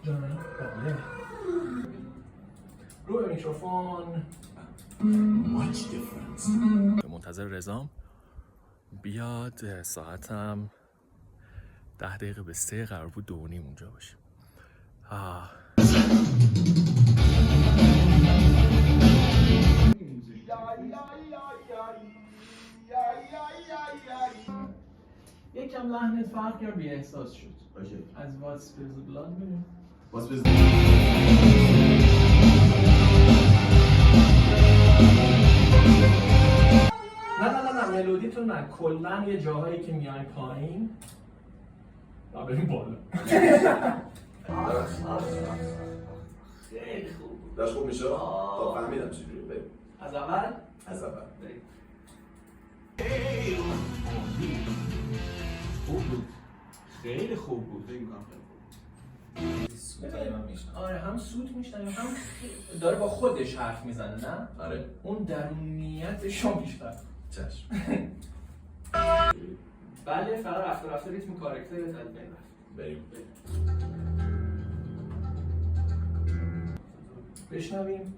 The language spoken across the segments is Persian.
جانم بله. روی میکروفون. منتظر رضام بیاد. ساعتم 10 دقیقه به 3 قرار بود 2:30 اونجا باشیم. یکم لحنت فرق یا بی احساس شد. از واتس بیز بلاد بریم. نه ملودیتون نه، کلا یه جاهایی که میای پایین و بریم بالا. خیلی خوب. داشت خوب میشه؟ تا فهمیدم چجوری. بریم از اول؟ از اول. بریم. خوب بود. خیلی خوب بود. فکر می‌کنم خیلی خوب. آره، هم سوت میشنه هم داره با خودش حرف میزنه. نه؟ آره. اون درونیتش هم بیشتر. چشم. بله، فقط رفته ریتم کاراکترت از بین رفت. بریم. بشنویم.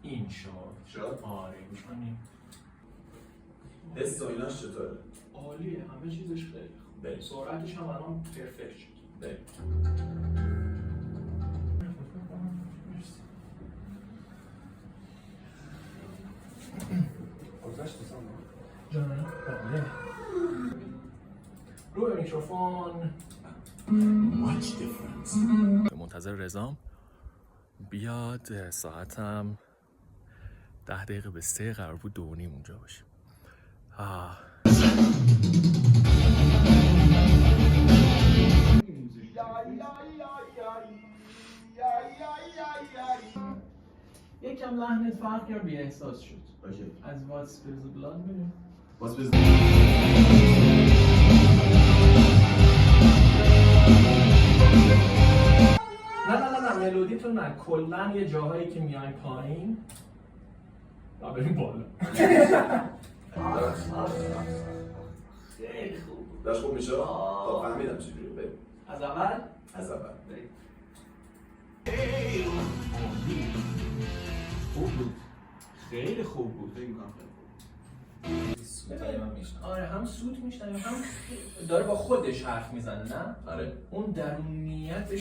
این شد. آره، گوش کنیم. حس و ایناش چطوره؟ عالیه، همه چیزش خیلی خوب. بریم. سرعتش هم الان پرفکت شد. بریم. جانم بله. روی میکروفون. منتظر رضام بیاد. ساعتم 10 دقیقه به 3 قرار بود 2:30 اونجا باشیم. یکم لحنت فرق یا بی احساس شد. از واتس بیز بلاد بریم. نه ملودیتون نه، کلا یه جاهایی که میای پایین و بریم بالا. خیلی خوب. داشت خوب میشه؟ تا فهمیدم چجوری. بریم از اول؟ از اول. بریم. خوب بود. خیلی خوب بود. فکر می‌کنم خیلی خوب. آره، هم سوت میشنه هم داره با خودش حرف میزنه. نه؟ آره. اون درونیتش